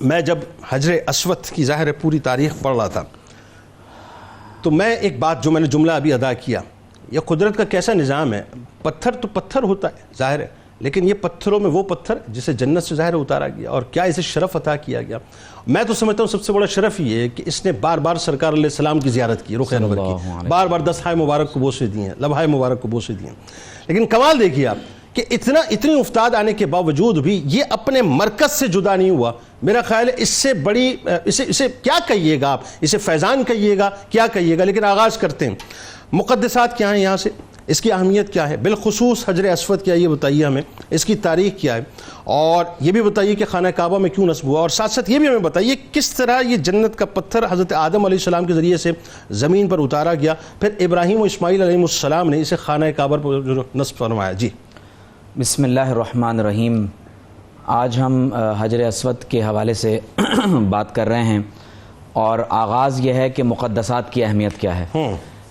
میں جب حجر اسود کی ظاہر پوری تاریخ پڑھ رہا تھا تو میں ایک بات جو میں نے جملہ ابھی ادا کیا، یہ قدرت کا کیسا نظام ہے. پتھر تو پتھر ہوتا ہے ظاہر ہے، لیکن یہ پتھروں میں وہ پتھر جسے جنت سے ظاہر اتارا گیا، اور کیا اسے شرف عطا کیا گیا. میں تو سمجھتا ہوں سب سے بڑا شرف یہ ہے کہ اس نے بار بار سرکار علیہ السلام کی زیارت کی، رخ انور کی، بار بار دستہائے مبارک کو بوسے دیے ہیں، لبہائے مبارک کو بوسے دیے ہیں. لیکن کمال دیکھیے آپ کہ اتنی افتاد آنے کے باوجود بھی یہ اپنے مرکز سے جدا نہیں ہوا. میرا خیال ہے اس سے بڑی اسے کیا کہیے گا آپ، اسے فیضان کہیے گا، کیا کہیے گا. لیکن آغاز کرتے ہیں. مقدسات کیا ہیں یہاں سے، اس کی اہمیت کیا ہے، بالخصوص حجر اسود کیا، یہ بتائیے ہمیں، اس کی تاریخ کیا ہے، اور یہ بھی بتائیے کہ خانہ کعبہ میں کیوں نصب ہوا، اور ساتھ ساتھ یہ بھی ہمیں بتائیے کس طرح یہ جنت کا پتھر حضرت آدم علیہ السلام کے ذریعے سے زمین پر اتارا گیا، پھر ابراہیم و اسماعیل علیہ السلام نے اسے خانہ کعبہ پر نصب فرمایا. جی بسم اللہ الرحمن الرحیم. آج ہم حجر اسود کے حوالے سے بات کر رہے ہیں، اور آغاز یہ ہے کہ مقدسات کی اہمیت کیا ہے.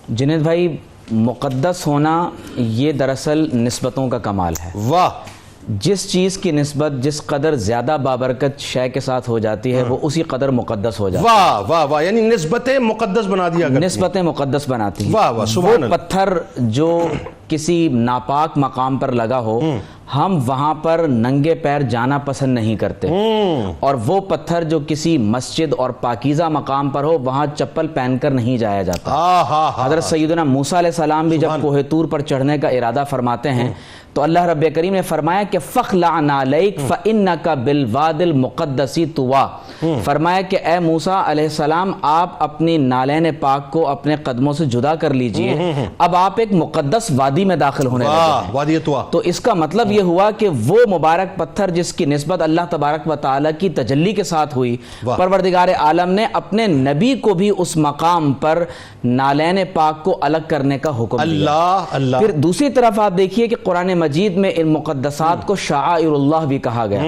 جنید بھائی، مقدس ہونا یہ دراصل نسبتوں کا کمال ہے. واہ! جس چیز کی نسبت جس قدر زیادہ بابرکت شے کے ساتھ ہو جاتی ہے وہ اسی قدر مقدس ہو جاتی ہے. واہ واہ واہ! یعنی نسبتیں مقدس بنا دیا کرتی ہیں. نسبتیں مقدس بناتی ہیں. واہ واہ! سبحان اللہ. وہ پتھر جو کسی ناپاک مقام پر لگا ہو، ہم وہاں پر ننگے پیر جانا پسند نہیں کرتے، اور وہ پتھر جو کسی مسجد اور پاکیزہ مقام پر ہو وہاں چپل پہن کر نہیں جایا جاتا. حضرت سیدنا موسیٰ علیہ السلام بھی جب کوہ طور پر چڑھنے کا ارادہ فرماتے ہیں تو اللہ رب کریم نے فرمایا کہ فَخْلَعْ نَعْلَيْكَ فَإِنَّكَ بِالْوَادِ الْمُقَدَّسِ طُوًى. فرمایا کہ اے موسیٰ علیہ السلام، آپ اپنی نالین پاک کو اپنے قدموں سے جدا کر لیجئے، اب آپ ایک مقدس وادی میں داخل ہونے لگے ہیں. وادی طوٰ. تو اس کا مطلب یہ ہوا کہ وہ مبارک پتھر جس کی نسبت اللہ تبارک و تعالیٰ کی تجلی کے ساتھ ہوئی، پروردگار عالم نے اپنے نبی کو بھی اس مقام پر نالین پاک کو الگ کرنے کا حکم دیا. پھر دوسری طرف آپ دیکھیے کہ قرآن مجید میں ان مقدسات کو شعائر اللہ بھی کہا گیا.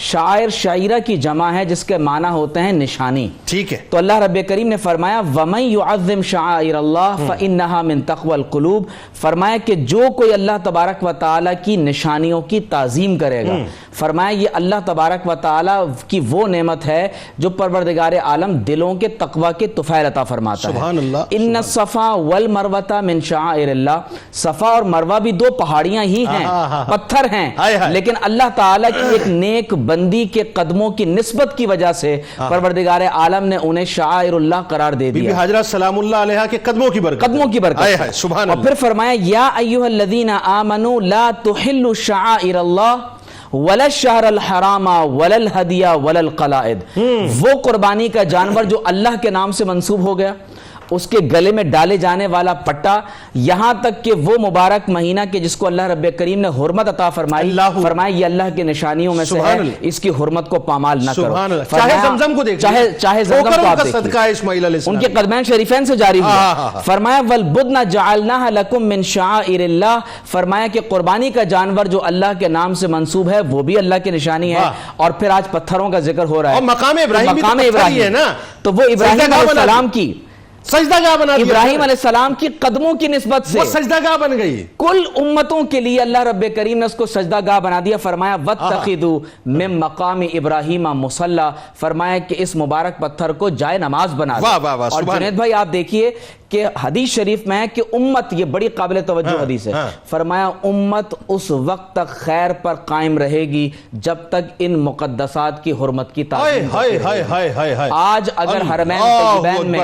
شاعر شاعرہ کی جمع ہے جس کے معنی ہوتے ہیں نشانی. ٹھیک ہے. تو اللہ رب کریم نے فرمایا وَمَن يُعَظِّمْ شَعَائِرَ اللَّهِ فَإِنَّهَا مِن تَقْوَى الْقُلُوبِ. فرمایا کہ جو کوئی اللہ تبارک و تعالیٰ کی نشانیوں کی تعظیم کرے گا، فرمایا یہ اللہ تبارک و تعالیٰ کی وہ نعمت ہے جو پروردگار عالم دلوں کے تقوی کے طفیل عطا فرماتا ہے. سبحان اللہ. ان الصفا والمروہ من شعائر اللہ. صفا اور مروہ بھی دو پہاڑیاں ہی ہیں، پتھر ہیں، لیکن اللہ تعالیٰ کی ایک نیک بندی کے قدموں کی نسبت کی وجہ سے پروردگار عالم نے انہیں شعائر اللہ قرار دے دیا. بی بی حاجرہ سلام اللہ علیہا کے قدموں کی برکت. قدموں کی برکت. سبحان اللہ. اور پھر فرمایا یا ایھا الذین آمنوا لا تحلوا شعائر اللہ ولا الشہر الحرام ولا الہدی ولا القلائد. وہ قربانی کا جانور جو اللہ کے نام سے منسوب ہو گیا، اس کے گلے میں ڈالے جانے والا پٹا، یہاں تک کہ وہ مبارک مہینہ کے جس کو اللہ رب کریم نے حرمت عطا فرمائی، فرمایا یہ اللہ کی نشانیوں میں سے ہے، اس کی حرمت کو پامال نہ کرو. چاہے زمزم کو دیکھیں، چاہے زمزم کو آپ دیکھیں، صدقہ اسماعیل علیہ السلام ان کے قدمین شریفین سے جاری ہوا. فرمایا والبدن جعلناها لکم من شعائر اللہ. فرمایا کہ قربانی کا جانور جو اللہ کے نام سے منسوب ہے وہ بھی اللہ کی نشانی ہے. اور پھر آج پتھروں کا ذکر ہو رہا ہے، اور مقام ابراہیم ہے نا، تو وہ ابراہیم علیہ السلام کی سجدہ گاہ بنا دیا. ابراہیم علیہ السلام کی قدموں کی نسبت سے وہ سجدہ گاہ بن گئی. کل امتوں کے لیے اللہ رب کریم نے اس کو سجدہ گاہ بنا دیا. فرمایا وَاتَّخِذُوا مِن مَقَامِ إِبْرَاهِيمَ مُصَلَّى. فرمایا کہ اس مبارک پتھر کو جائے نماز بنا دیا. اور جنید بھائی آپ دیکھیے کہ حدیث شریف میں ہے کہ امت، یہ بڑی قابل توجہ حدیث ہے، فرمایا امت اس وقت تک خیر پر قائم رہے گی جب تک ان مقدسات کی حرمت کی تعظیم ہوتی. آج اگر حرمین طیبین میں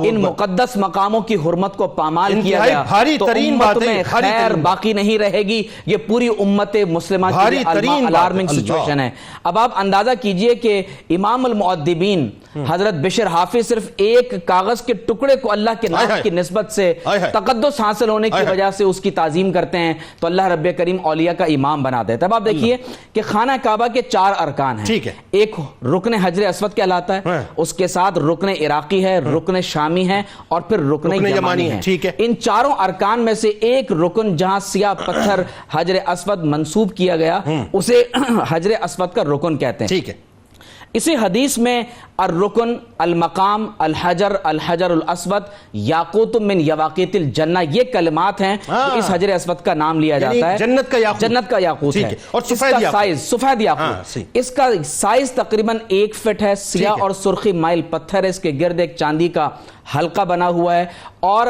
ان مقدس مقاموں کی حرمت کو پامال کیا گیا تو امت میں خیر باقی نہیں رہے گی. یہ پوری امت مسلمہ کی الارمنگ سچویشن ہے. اب آپ اندازہ کیجئے کہ امام المؤدبین حضرت بشر حافظ صرف ایک کاغذ کے ٹکڑے کو اللہ کے نام کی نسبت سے تقدس حاصل ہونے کی وجہ سے اس کی تعظیم کرتے ہیں تو اللہ رب کریم اولیاء کا امام بنا دیتا ہے. اب آپ دیکھیے کہ خانہ کعبہ کے 4 ارکان ہیں. ایک رکن حجر اسود کہلاتا ہے، اس کے ساتھ رکن عراقی ہے، رکن شامی ہے، اور پھر رکن یمانی ہے. ان چاروں ارکان میں سے ایک رکن جہاں سیاہ پتھر حجر اسود منسوب کیا گیا اسے حجر اسود کا رکن کہتے ہیں. اسی حدیث میں الرکن المقام الحجر الحجر الاسود یاقوت من یواقیت الجنہ یہ کلمات ہیں جو اس حجر اسود کا نام لیا جاتا ہے. جنت کا یاقوت, جنت کا یاقوت ہے. اور سفید یاقوت, سفید یاقوت, اس کا سائز تقریباً 1 فٹ ہے. سیاہ اور سرخی مائل پتھر ہے, اس کے گرد ایک چاندی کا حلقہ بنا ہوا ہے. اور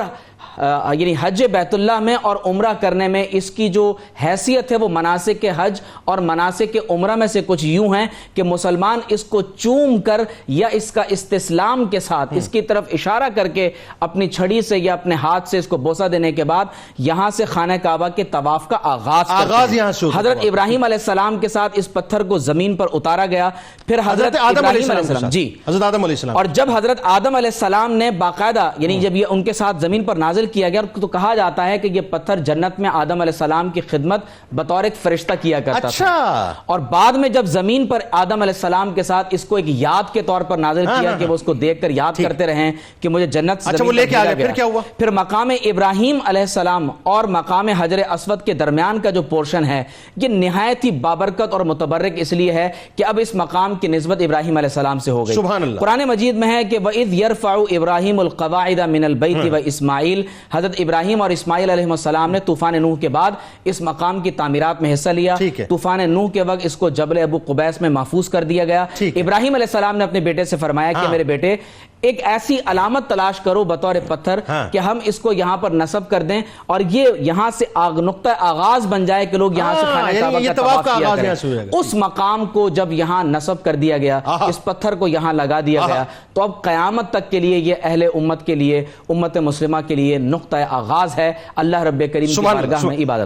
یعنی حج بیت اللہ میں اور عمرہ کرنے میں اس کی جو حیثیت ہے وہ مناسک حج اور مناسک عمرہ میں سے کچھ یوں ہیں کہ مسلمان اس کو چوم کر یا اس کا استسلام کے ساتھ اس کی طرف اشارہ کر کے اپنی چھڑی سے یا اپنے ہاتھ سے اس کو بوسہ دینے کے بعد یہاں سے خانہ کعبہ کے طواف کا آغاز یہاں سے حضرت ابراہیم علیہ السلام کے ساتھ اس پتھر کو زمین پر اتارا گیا. پھر حضرت آدم علیہ السلام, جی حضرت آدم علیہ السلام, اور جب حضرت آدم علیہ السلام نے باقاعدہ یعنی جب یہ ان کے ساتھ زمین پر نازل کیا گیا تو کہا جاتا ہے کہ یہ پتھر جنت میں آدم علیہ السلام کی خدمت بطور ایک فرشتہ کیا کرتا تھا. اور بعد میں جب زمین پر آدم علیہ السلام کے ساتھ اس کو ایک یاد کے طور پر نازل کیا کہ وہ اس کو دیکھ کر یاد کرتے رہیں کہ مجھے جنت سے زمین پر بھیجا گیا. پھر کیا ہوا؟ پھر مقام ابراہیم علیہ السلام اور مقام حجر اسود کے درمیان کا جو پورشن ہے یہ نہایت ہی بابرکت اور متبرک اس لیے ہے کہ اب اس مقام کی نسبت ابراہیم علیہ السلام سے ہو گئی. سبحان اللہ. قرآن مجید میں ہے کہ وَإِذْ يَرْفَعُ إِبْرَاهِيمُ الْقَوَاعِدَ مِنَ الْبَيْتِ وَإِسْمَاعِيلُ حضرت ابراہیم اور اسماعیل علیہ السلام نے طوفان نوح کے بعد اس مقام کی تعمیرات میں حصہ لیا. طوفان نوح کے وقت اس کو جبل ابو قبیس میں محفوظ کر دیا گیا. ابراہیم علیہ السلام نے اپنے بیٹے سے فرمایا کہ میرے بیٹے ایک ایسی علامت تلاش کرو بطور پتھر کہ ہم اس کو یہاں پر نصب کر دیں اور یہ یہاں سے نقطہ آغاز بن جائے کہ لوگ یہاں سے خانہ کعبہ کا طواف کیا کریں. اس مقام کو جب یہاں نصب کر دیا گیا, اس پتھر کو یہاں لگا دیا گیا, تو اب قیامت تک کے لیے یہ اہل امت کے لیے, امت مسلمہ کے لیے نقطہ آغاز ہے اللہ رب کریم کی بارگاہ میں عبادت.